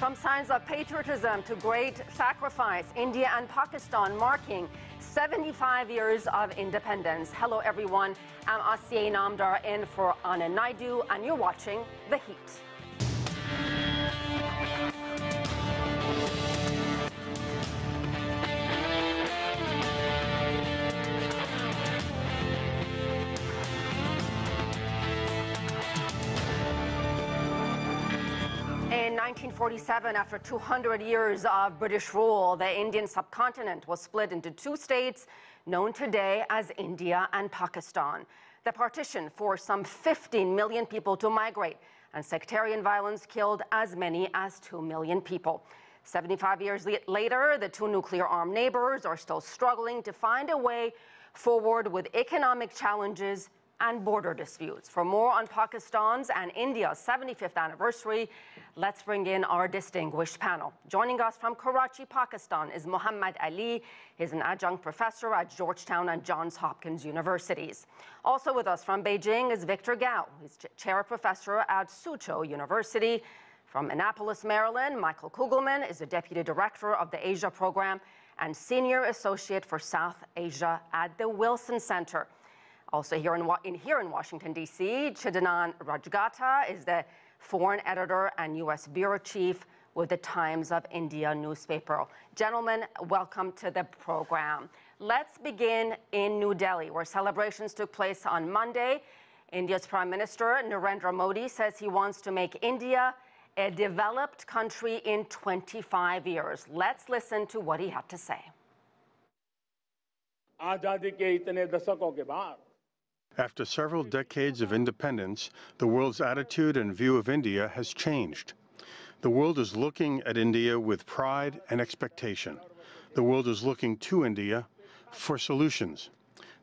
From signs of patriotism to great sacrifice, India and Pakistan marking 75 years of independence. Hello, everyone. I'm Asiya Namdar in for Anand Naidu, and you're watching The Heat. In 1947, after 200 years of British rule, the Indian subcontinent was split into two states known today as India and Pakistan. The partition forced some 15 million people to migrate, and sectarian violence killed as many as 2 million people. 75 years later, the two nuclear-armed neighbors are still struggling to find a way forward with economic challenges and border disputes. For more on Pakistan's and India's 75th anniversary, let's bring in our distinguished panel. Joining us from Karachi, Pakistan is Mohammad-Ali. He's an adjunct professor at Georgetown and Johns Hopkins universities. Also with us from Beijing is Victor Gao. He's chair professor at Soochow University. From Annapolis, Maryland, Michael Kugelman is the deputy director of the Asia program and senior associate for South Asia at the Wilson Center. Also here in Washington, D.C., Chidanand Rajghatta is the foreign editor and U.S. bureau chief with the Times of India newspaper. Gentlemen, welcome to the program. Let's begin in New Delhi, where celebrations took place on Monday. India's Prime Minister Narendra Modi says he wants to make India a developed country in 25 years. Let's listen to what he had to say. After several decades of independence, the world's attitude and view of India has changed. The world is looking at India with pride and expectation. The world is looking to India for solutions.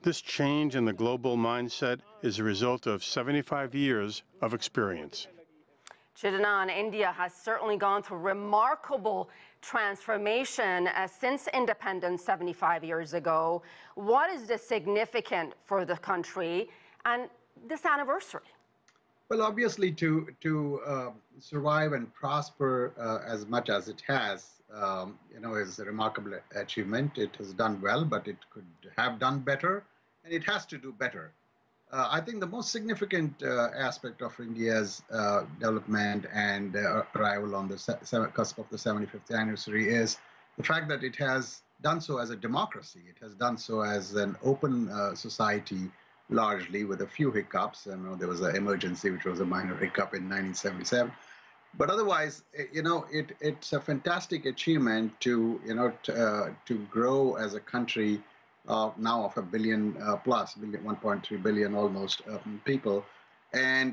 This change in the global mindset is a result of 75 years of experience. Chidanand, India has certainly gone through remarkable transformation since independence 75 years ago. What is the significant for the country and this anniversary? Well, obviously, to survive and prosper as much as it has, is a remarkable achievement. It has done well, but it could have done better, and it has to do better. I think the most significant aspect of India's development and arrival on the cusp of the 75th anniversary is the fact that it has done so as a democracy. It has done so as an open society, largely with a few hiccups. There was an emergency, which was a minor hiccup in 1977. But otherwise, it's a fantastic achievement to grow as a country now of a billion plus, 1.3 billion almost people, and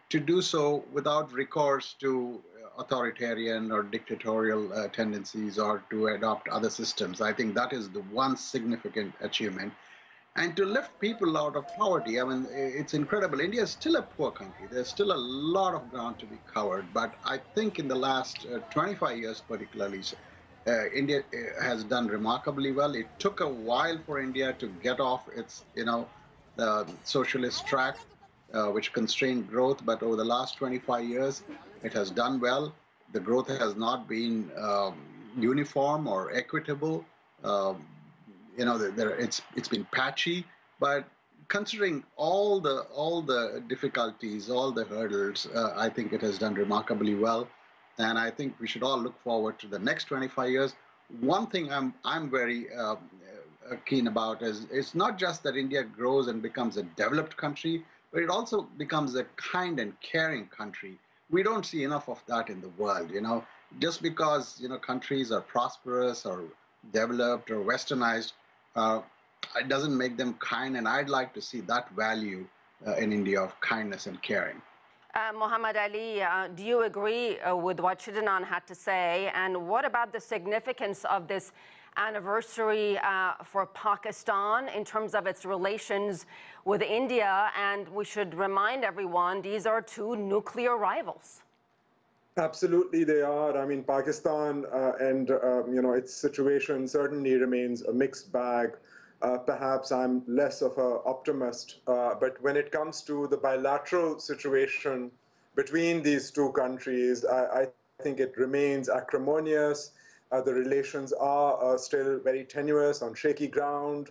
to do so without recourse to authoritarian or dictatorial tendencies or to adopt other systems. I think that is the one significant achievement. And to lift people out of poverty, it's incredible. India is still a poor country. There's still a lot of ground to be covered. But I think in the last 25 years particularly, India has done remarkably well. It took a while for India to get off its, the socialist track, which constrained growth. But over the last 25 years, it has done well. The growth has not been uniform or equitable. It's been patchy. But considering all the difficulties, all the hurdles, I think it has done remarkably well. And I think we should all look forward to the next 25 years. One thing I'm very keen about is it's not just that India grows and becomes a developed country, but it also becomes a kind and caring country. We don't see enough of that in the world. Just because countries are prosperous or developed or westernized, it doesn't make them kind. And I'd like to see that value in India of kindness and caring. Mohammad-Ali, do you agree with what Chidanand had to say? And what about the significance of this anniversary for Pakistan in terms of its relations with India? And we should remind everyone, these are two nuclear rivals. Absolutely, they are. Pakistan and its situation certainly remains a mixed bag. Perhaps I'm less of an optimist, but when it comes to the bilateral situation between these two countries, I think it remains acrimonious. The relations are still very tenuous, on shaky ground.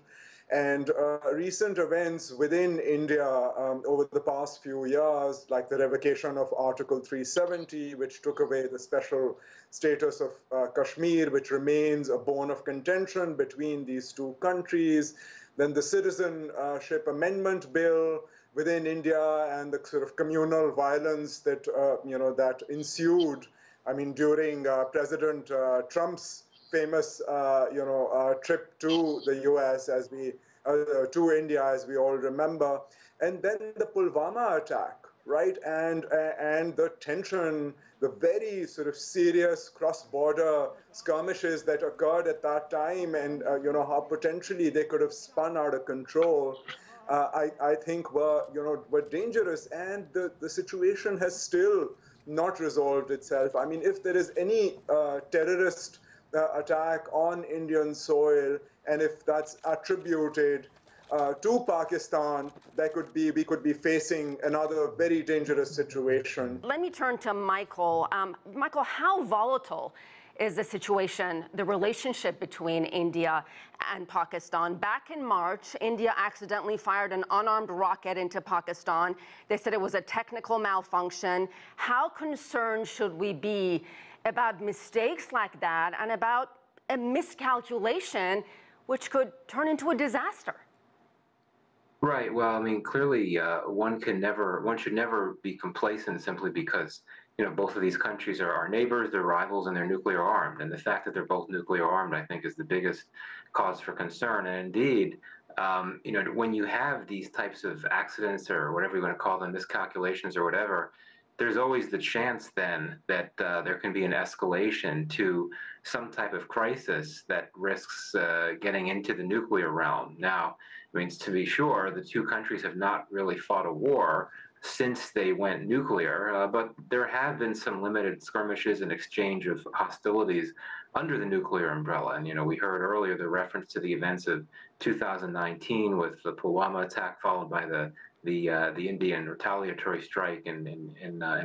And recent events within India over the past few years, like the revocation of Article 370, which took away the special status of Kashmir, which remains a bone of contention between these two countries, then the Citizenship Amendment Bill within India, and the sort of communal violence that that ensued. I mean, during President Trump's famous, trip to the U.S. To India, as we all remember, and then the Pulwama attack, right, and the tension, the very sort of serious cross-border skirmishes that occurred at that time, and how potentially they could have spun out of control. I think were dangerous, and the situation has still not resolved itself. I mean, if there is any terrorist attack on Indian soil, and if that's attributed to Pakistan, we could be facing another very dangerous situation. Let me turn to Michael. Michael, how volatile is the situation, the relationship between India and Pakistan? Back in March, India accidentally fired an unarmed rocket into Pakistan. They said it was a technical malfunction. How concerned should we be about mistakes like that and about a miscalculation which could turn into a disaster? Right. Well, I mean, clearly, one should never be complacent simply because both of these countries are our neighbors, they're rivals, and they're nuclear armed. And the fact that they're both nuclear armed, I think, is the biggest cause for concern. And indeed, when you have these types of accidents, or whatever you want to call them, miscalculations or whatever, there's always the chance then that there can be an escalation to some type of crisis that risks getting into the nuclear realm. Now, I mean, to be sure, the two countries have not really fought a war since they went nuclear, but there have been some limited skirmishes and exchange of hostilities under the nuclear umbrella. And, we heard earlier the reference to the events of 2019 with the Pulwama attack, followed by the Indian retaliatory strike in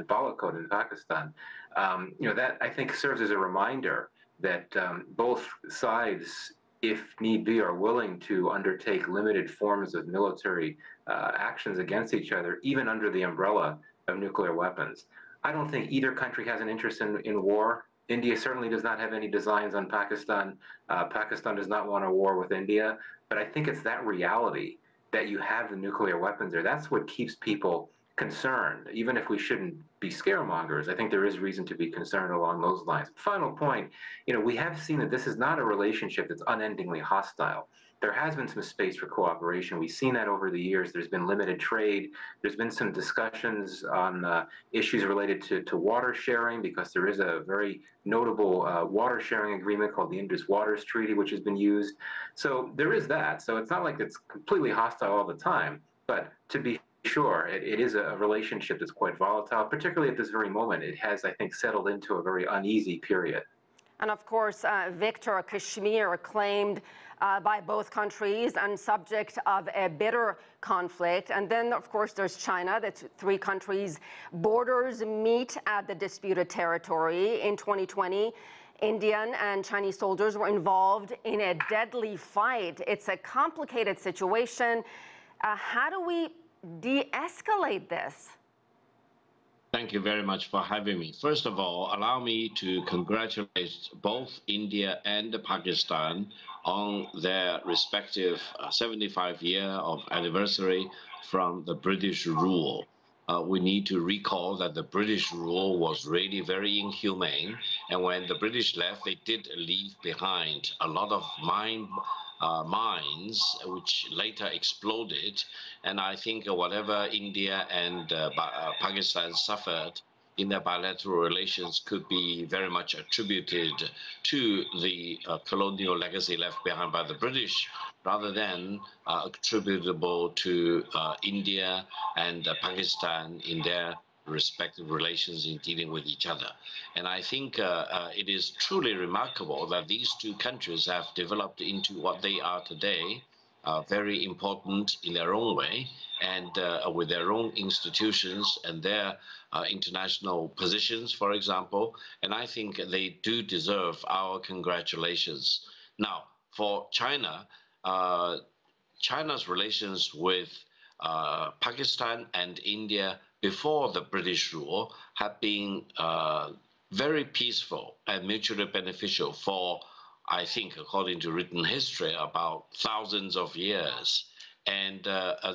Balakot in Pakistan. That, I think, serves as a reminder that both sides, if need be, are willing to undertake limited forms of military actions against each other, even under the umbrella of nuclear weapons. I don't think either country has an interest in war. India certainly does not have any designs on Pakistan. Pakistan does not want a war with India. But I think it's that reality that you have the nuclear weapons there. That's what keeps people concerned. Even if we shouldn't be scaremongers, I think there is reason to be concerned along those lines. Final point, we have seen that this is not a relationship that's unendingly hostile. There has been some space for cooperation. We've seen that over the years. There's been limited trade. There's been some discussions on issues related to water sharing, because there is a very notable water sharing agreement called the Indus Waters Treaty, which has been used. So there is that. So it's not like it's completely hostile all the time. But to be sure, it is a relationship that's quite volatile, particularly at this very moment. It has, I think, settled into a very uneasy period. And of course, Victor, Kashmir claimed by both countries and subject of a bitter conflict. And then, of course, there's China. The three countries' borders meet at the disputed territory. In 2020, Indian and Chinese soldiers were involved in a deadly fight. It's a complicated situation. How do we de-escalate this? Thank you very much for having me. First of all, allow me to congratulate both India and Pakistan on their respective 75-year of anniversary from the British rule. We need to recall that the British rule was really very inhumane, and when the British left, they did leave behind a lot of mines, which later exploded. And I think whatever India and Pakistan suffered in their bilateral relations could be very much attributed to the colonial legacy left behind by the British, rather than attributable to India and Pakistan in their respective relations in dealing with each other. And I think it is truly remarkable that these two countries have developed into what they are today, very important in their own way, and with their own institutions and their international positions, for example. And I think they do deserve our congratulations. Now, for China, China's relations with Pakistan and India before the British rule have been very peaceful and mutually beneficial for, I think, according to written history, about thousands of years. And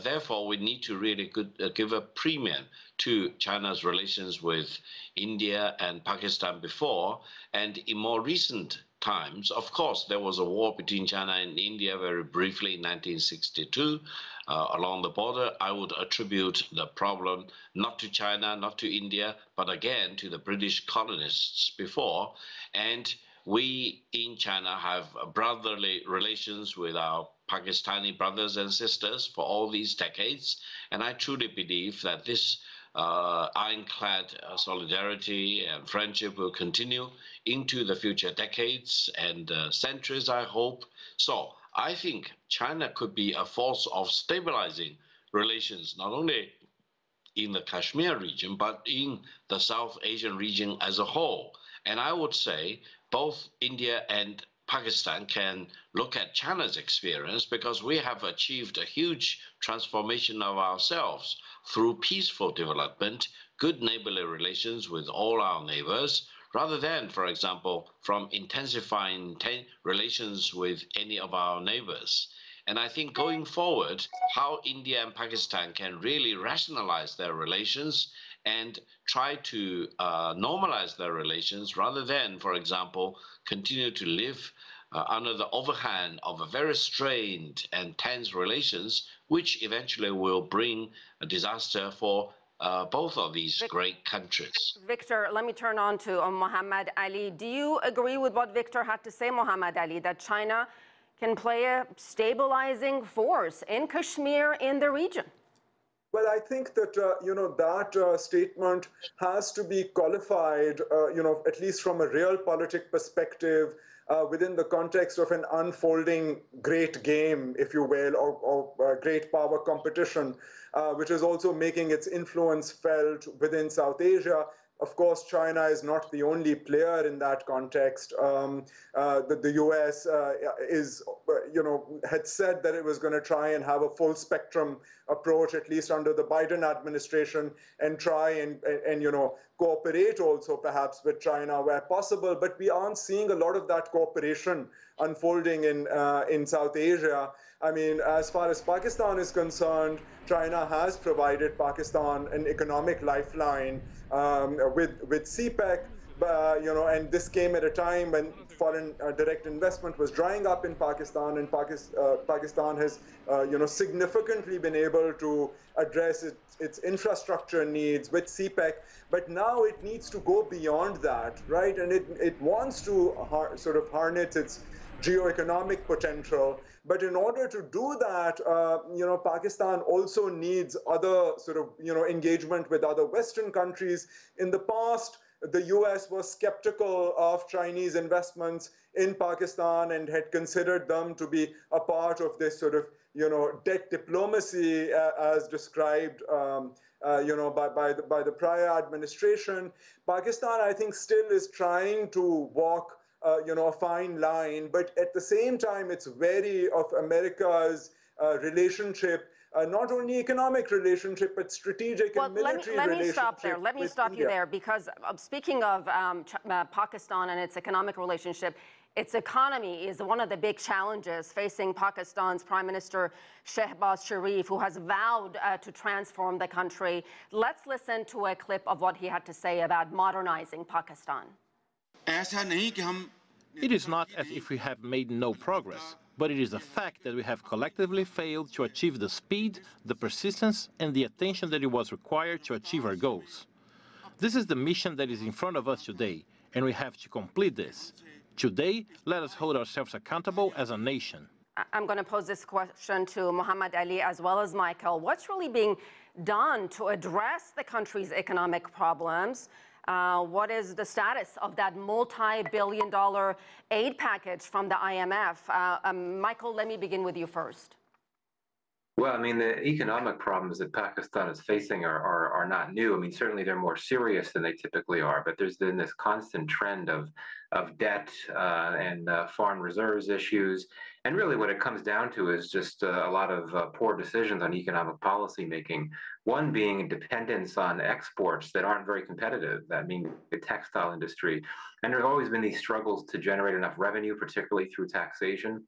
therefore, we need to really give a premium to China's relations with India and Pakistan before. And in more recent times, of course, there was a war between China and India very briefly in 1962 along the border. I would attribute the problem not to China, not to India, but again to the British colonists before. And we in China have brotherly relations with our Pakistani brothers and sisters for all these decades. And I truly believe that this ironclad solidarity and friendship will continue into the future decades and centuries, I hope. So I think China could be a force of stabilizing relations, not only in the Kashmir region, but in the South Asian region as a whole. And I would say both India and Pakistan can look at China's experience, because we have achieved a huge transformation of ourselves through peaceful development, good neighborly relations with all our neighbors, rather than, for example, from intensifying relations with any of our neighbors. And I think going forward, how India and Pakistan can really rationalize their relations and try to normalize their relations, rather than, for example, continue to live under the overhand of a very strained and tense relations, which eventually will bring a disaster for both of these great countries. Victor, let me turn on to Mohammad-Ali. Do you agree with what Victor had to say, Mohammad-Ali, that China can play a stabilizing force in Kashmir, in the region? Well, I think that, that statement has to be qualified, at least from a realpolitik perspective, within the context of an unfolding great game, if you will, or great power competition, which is also making its influence felt within South Asia. Of course, China is not the only player in that context. The U.S. had said that it was going to try and have a full spectrum approach, at least under the Biden administration, and try and cooperate also perhaps with China where possible. But we aren't seeing a lot of that cooperation unfolding in South Asia. I mean, as far as Pakistan is concerned, China has provided Pakistan an economic lifeline with CPEC, and this came at a time when foreign direct investment was drying up in Pakistan, and Pakistan has, significantly been able to address its infrastructure needs with CPEC. But now it needs to go beyond that, right? And it wants to sort of harness its geoeconomic potential. But in order to do that, Pakistan also needs other sort of, engagement with other Western countries. In the past, the U.S. was skeptical of Chinese investments in Pakistan and had considered them to be a part of this sort of, debt diplomacy as described, by the prior administration. Pakistan, I think, still is trying to walk a fine line, but at the same time, it's wary of America's relationship, not only economic relationship, but strategic and military relationship. Let me stop there. Let me stop you there, because speaking of Pakistan and its economic relationship, its economy is one of the big challenges facing Pakistan's Prime Minister Shehbaz Sharif, who has vowed to transform the country. Let's listen to a clip of what he had to say about modernizing Pakistan. It is not as if we have made no progress, but it is a fact that we have collectively failed to achieve the speed, the persistence, and the attention that it was required to achieve our goals. This is the mission that is in front of us today, and we have to complete this. Today, let us hold ourselves accountable as a nation. I'm going to pose this question to Mohammad-Ali as well as Michael. What's really being done to address the country's economic problems? What is the status of that multi-billion-dollar aid package from the IMF? Michael, let me begin with you first. Well, I mean, the economic problems that Pakistan is facing are not new. I mean, certainly they're more serious than they typically are, but there's been this constant trend of debt and foreign reserves issues. And really what it comes down to is just a lot of poor decisions on economic policy making. One being dependence on exports that aren't very competitive. That means the textile industry. And there's always been these struggles to generate enough revenue, particularly through taxation.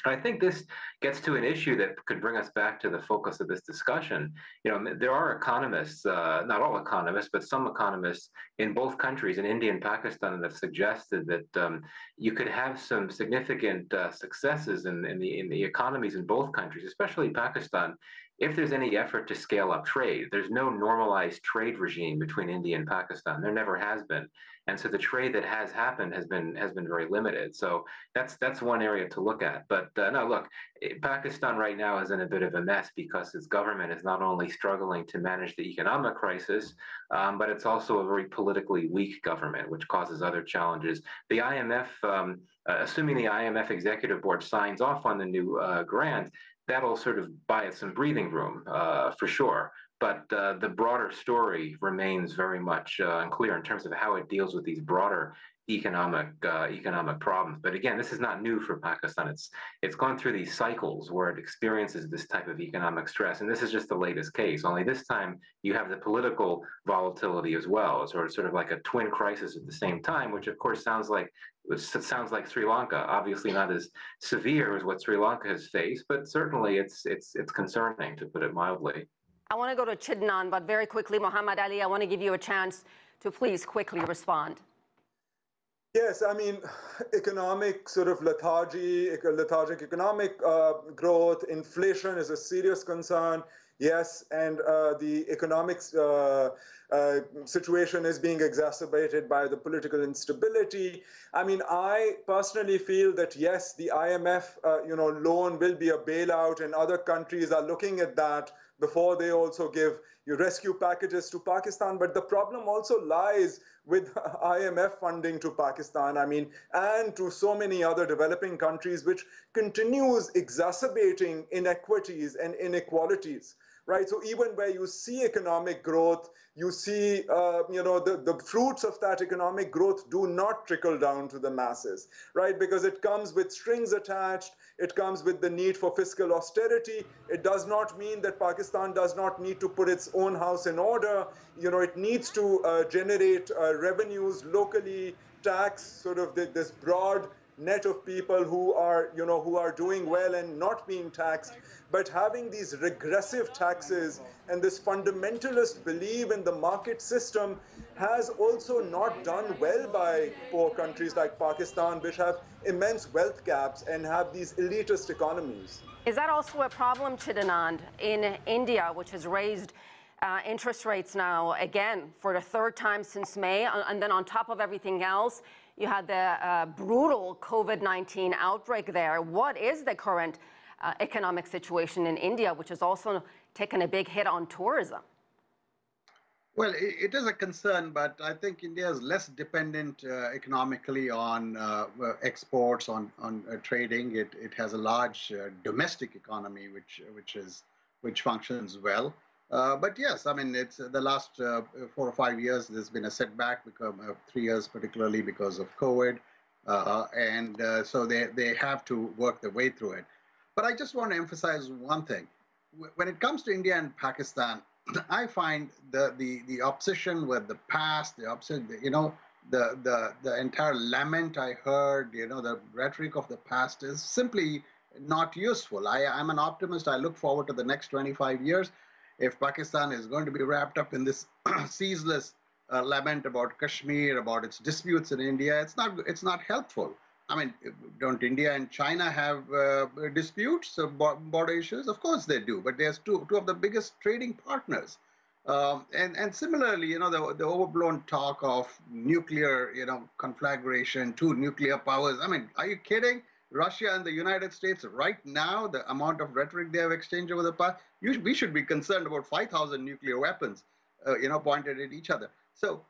I think this gets to an issue that could bring us back to the focus of this discussion. You know, there are economists, not all economists, but some economists in both countries, in India and Pakistan, that have suggested that you could have some significant successes in the economies in both countries, especially Pakistan, if there's any effort to scale up trade. There's no normalized trade regime between India and Pakistan. There never has been. And so the trade that has happened has been very limited. So that's one area to look at. But no, look, Pakistan right now is in a bit of a mess because its government is not only struggling to manage the economic crisis, but it's also a very politically weak government, which causes other challenges. The IMF, assuming the IMF Executive Board signs off on the new grant, that'll sort of buy it some breathing room for sure. But the broader story remains very much unclear in terms of how it deals with these broader economic problems. But again, this is not new for Pakistan. It's gone through these cycles where it experiences this type of economic stress, and this is just the latest case. Only this time you have the political volatility as well, sort of like a twin crisis at the same time, which of course sounds like Sri Lanka. Obviously not as severe as what Sri Lanka has faced, but certainly it's concerning, to put it mildly. I want to go to Chidanand, but very quickly, Mohammad-Ali, I want to give you a chance to please quickly respond. Yes, I mean, economic sort of lethargic economic growth, inflation is a serious concern. Yes, and the economic situation is being exacerbated by the political instability. I mean, I personally feel that yes, the IMF, loan will be a bailout, and other countries are looking at that before they also give rescue packages to Pakistan. But the problem also lies with IMF funding to Pakistan, I mean, and to so many other developing countries, which continues exacerbating inequities and inequalities. Right, so even where you see economic growth, you see, the fruits of that economic growth do not trickle down to the masses, right? Because it comes with strings attached. It comes with the need for fiscal austerity. It does not mean that Pakistan does not need to put its own house in order. It needs to generate revenues locally, tax sort of this broad net of people who are doing well and not being taxed. But having these regressive taxes and this fundamentalist belief in the market system has also not done well by poor countries like Pakistan, which have immense wealth gaps and have these elitist economies. Is that also a problem, Chidanand, in India, which has raised interest rates now again for the third time since May? And then on top of everything else, you had the brutal COVID-19 outbreak there. What is the current economic situation in India, which has also taken a big hit on tourism? Well, it is a concern, but I think India is less dependent economically on exports, on trading. It has a large domestic economy, which functions well. But yes, I mean, it's the last 4 or 5 years, there's been a setback, 3 years particularly because of COVID. So they have to work their way through it. But I just want to emphasize one thing. When it comes to India and Pakistan, I find the obsession with the past, the entire lament I heard, the rhetoric of the past is simply not useful. I'm an optimist. I look forward to the next 25 years. If Pakistan is going to be wrapped up in this ceaseless lament about Kashmir, about its disputes in India, it's not helpful. I mean, don't India and China have disputes, border issues? Of course they do, but there's two of the biggest trading partners. And similarly, the overblown talk of nuclear, conflagration, 2 nuclear powers. I mean, are you kidding? Russia and the United States right now, the amount of rhetoric they have exchanged over the past, we should be concerned about 5,000 nuclear weapons, pointed at each other. So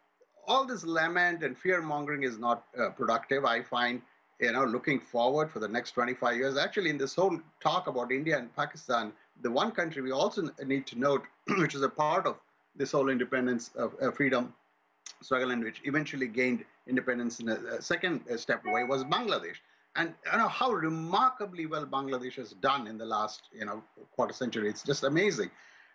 all this lament and fear-mongering is not productive. I find, looking forward for the next 25 years, actually in this whole talk about India and Pakistan, the one country we also need to note, which is a part of this whole independence of freedom struggle, and which eventually gained independence in a second step away, was Bangladesh. And you know how remarkably well Bangladesh has done in the last quarter century. It's just amazing.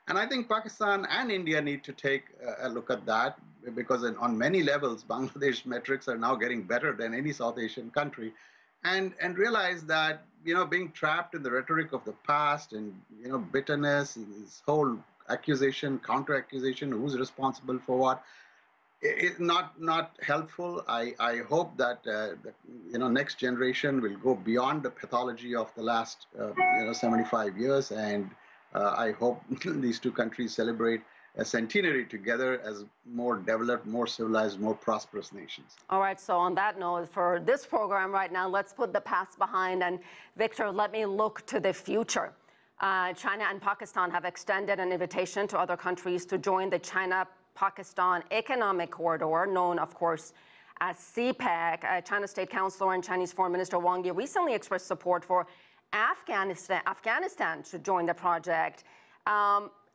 And I think Pakistan and India need to take a look at that, because on many levels, Bangladesh metrics are now getting better than any South Asian country, and realize that being trapped in the rhetoric of the past and bitterness, this whole accusation, counter accusation, who's responsible for what, it's not helpful. I hope that the next generation will go beyond the pathology of the last 75 years, and I hope these two countries celebrate a centenary together as more developed, more civilized, more prosperous nations. All right, so on that note, for this program right now, let's put the past behind. And Victor, let me look to the future. China and Pakistan have extended an invitation to other countries to join the China-Pakistan Economic Corridor, known, of course, as CPEC. China State Councilor and Chinese Foreign Minister Wang Yi recently expressed support for Afghanistan to join the project.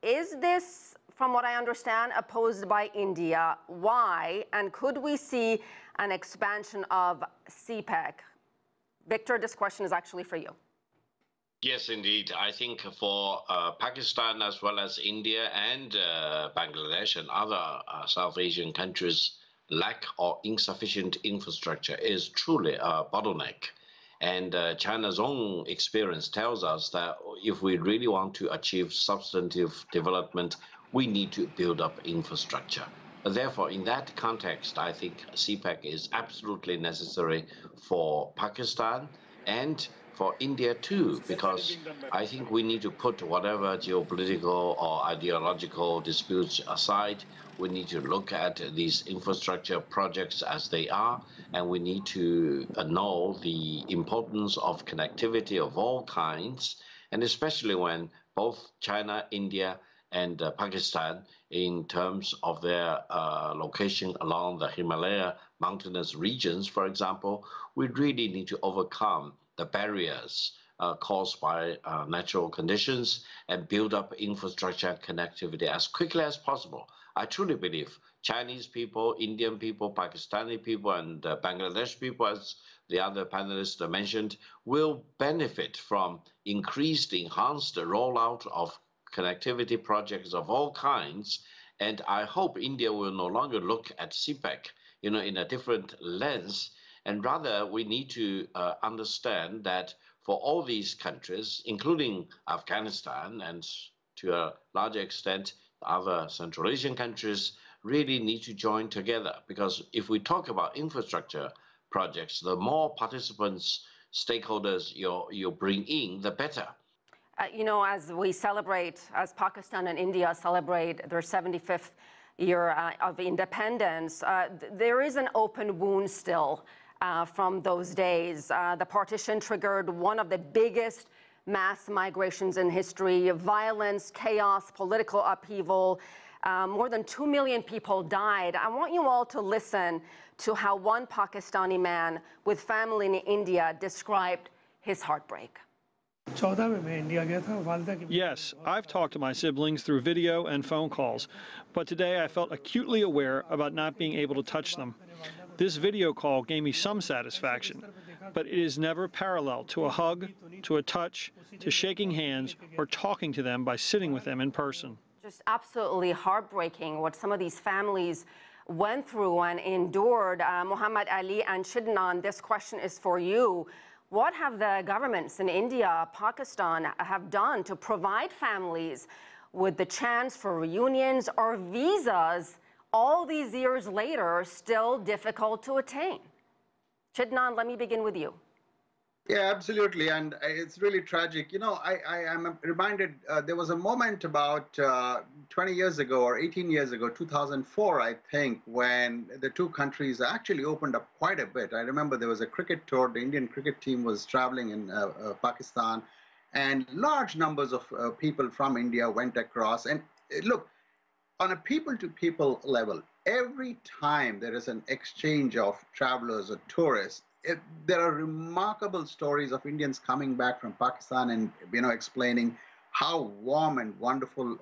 Is this, from what I understand, opposed by India? Why? And could we see an expansion of CPEC? Victor, this question is actually for you. Yes, indeed. I think for Pakistan, as well as India and Bangladesh and other South Asian countries, lack or insufficient infrastructure is truly a bottleneck. And China's own experience tells us that if we really want to achieve substantive development, we need to build up infrastructure. Therefore, in that context, I think CPEC is absolutely necessary for Pakistan and for India too, because I think we need to put whatever geopolitical or ideological disputes aside. We need to look at these infrastructure projects as they are, and we need to know the importance of connectivity of all kinds, and especially when both China, India, and Pakistan, in terms of their location along the Himalaya mountainous regions, for example, we really need to overcome the barriers caused by natural conditions and build up infrastructure connectivity as quickly as possible. I truly believe Chinese people, Indian people, Pakistani people, and Bangladesh people, as the other panelists mentioned, will benefit from increased, enhanced rollout of connectivity projects of all kinds. And I hope India will no longer look at CPEC, in a different lens. And rather, we need to understand that for all these countries, including Afghanistan and to a larger extent other Central Asian countries, really need to join together. Because if we talk about infrastructure projects, the more participants, stakeholders you bring in, the better. As we celebrate, as Pakistan and India celebrate their 75th year of independence, there is an open wound still. From those days. The partition triggered one of the biggest mass migrations in history, violence, chaos, political upheaval. More than 2 million people died. I want you all to listen to how one Pakistani man with family in India described his heartbreak. Yes, I've talked to my siblings through video and phone calls, but today I felt acutely aware about not being able to touch them. This video call gave me some satisfaction, but it is never parallel to a hug, to a touch, to shaking hands, or talking to them by sitting with them in person. Just absolutely heartbreaking what some of these families went through and endured. Mohammad-Ali and Chidanand, this question is for you. What have the governments in India, Pakistan have done to provide families with the chance for reunions or visas all these years later, still difficult to attain? Chidanand, let me begin with you. Yeah, absolutely. And it's really tragic. I am reminded there was a moment about 20 years ago or 18 years ago, 2004, I think, when the two countries actually opened up quite a bit. I remember there was a cricket tour. The Indian cricket team was traveling in Pakistan, and large numbers of people from India went across. And look, on a people-to-people level, every time there is an exchange of travelers or tourists, there are remarkable stories of Indians coming back from Pakistan and explaining how warm and wonderful,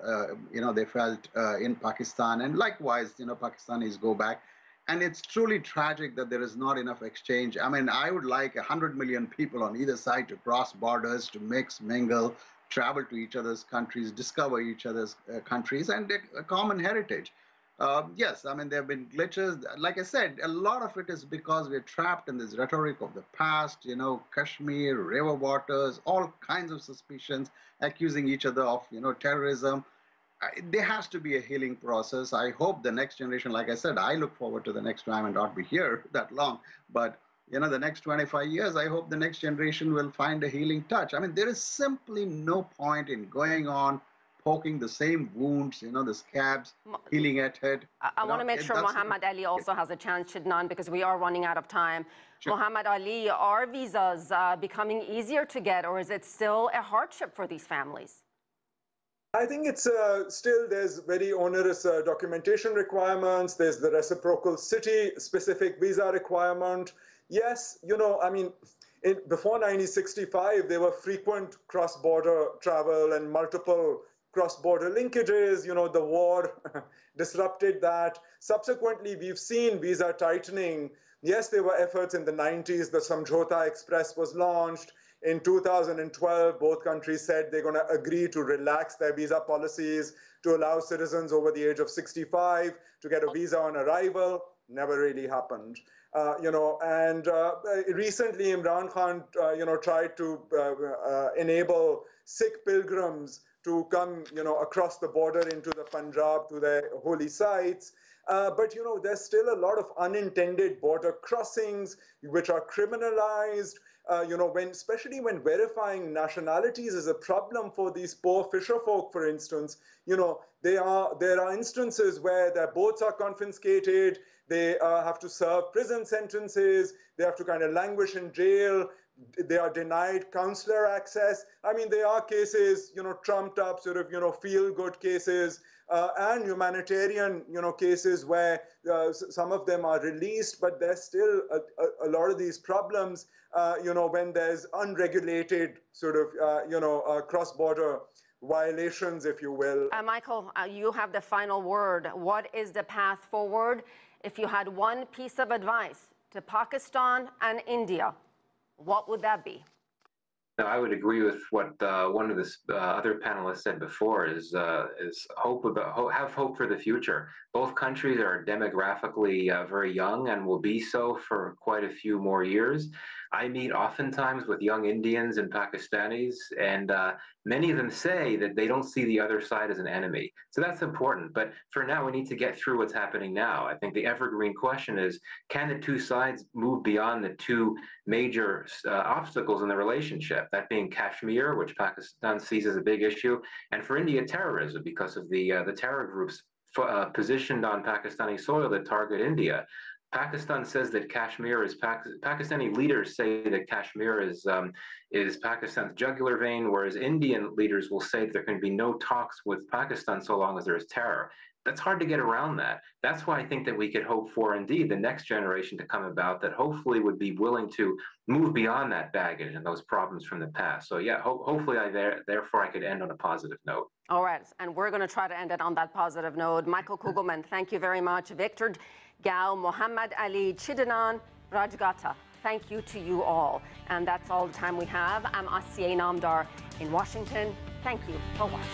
they felt in Pakistan. And likewise, Pakistanis go back. And it's truly tragic that there is not enough exchange. I mean, I would like 100 million people on either side to cross borders, to mix, mingle, travel to each other's countries, discover each other's countries, and a common heritage. Yes, I mean, there have been glitches. Like I said, a lot of it is because we're trapped in this rhetoric of the past, Kashmir, river waters, all kinds of suspicions, accusing each other of, terrorism. There has to be a healing process. I hope the next generation, like I said, I look forward to the next time and not be here that long. But, the next 25 years, I hope the next generation will find a healing touch. I mean, there is simply no point in going on poking the same wounds, the scabs, healing at head. I want to make sure Mohammad-Ali also has a chance, Chidanand, because we are running out of time. Sure. Mohammad-Ali, are visas becoming easier to get, or is it still a hardship for these families? I think it's still, there's very onerous documentation requirements. There's the reciprocal city-specific visa requirement. Yes, I mean, before 1965, there were frequent cross-border travel and multiple cross-border linkages. The war disrupted that. Subsequently, we've seen visa tightening. Yes, there were efforts in the 90s. The Soochow Express was launched. In 2012, both countries said they're going to agree to relax their visa policies to allow citizens over the age of 65 to get a visa on arrival. Never really happened. Recently Imran Khan, tried to enable Sikh pilgrims to come, across the border into the Punjab to their holy sites. But, there's still a lot of unintended border crossings which are criminalized. Especially when verifying nationalities is a problem for these poor fisherfolk, for instance, there are instances where their boats are confiscated, they have to serve prison sentences, they have to kind of languish in jail, they are denied consular access. I mean, there are cases, trumped up sort of, feel-good cases and humanitarian, cases where some of them are released, but there's still a lot of these problems, when there's unregulated sort of, cross-border violations, if you will. Michael, you have the final word. What is the path forward? If you had one piece of advice to Pakistan and India, what would that be? I would agree with what one of the other panelists said before, is have hope for the future. Both countries are demographically very young and will be so for quite a few more years. I meet oftentimes with young Indians and Pakistanis, and many of them say that they don't see the other side as an enemy. So that's important. But for now, we need to get through what's happening now. I think the evergreen question is, can the two sides move beyond the two major obstacles in the relationship, that being Kashmir, which Pakistan sees as a big issue, and for India, terrorism, because of the terror groups positioned on Pakistani soil that target India. Pakistan says that Kashmir is Pakistani leaders say that Kashmir is Pakistan's jugular vein, whereas Indian leaders will say that there can be no talks with Pakistan so long as there is terror. That's hard to get around that. That's why I think that we could hope for, indeed, the next generation to come about that hopefully would be willing to move beyond that baggage and those problems from the past. So yeah, hopefully therefore I could end on a positive note. All right, and we're going to try to end it on that positive note. Michael Kugelman, thank you very much. Victor Gao, Mohammad-Ali, Chidanand, Rajghatta, thank you to you all. And that's all the time we have. I'm Asiye Namdar in Washington. Thank you for watching.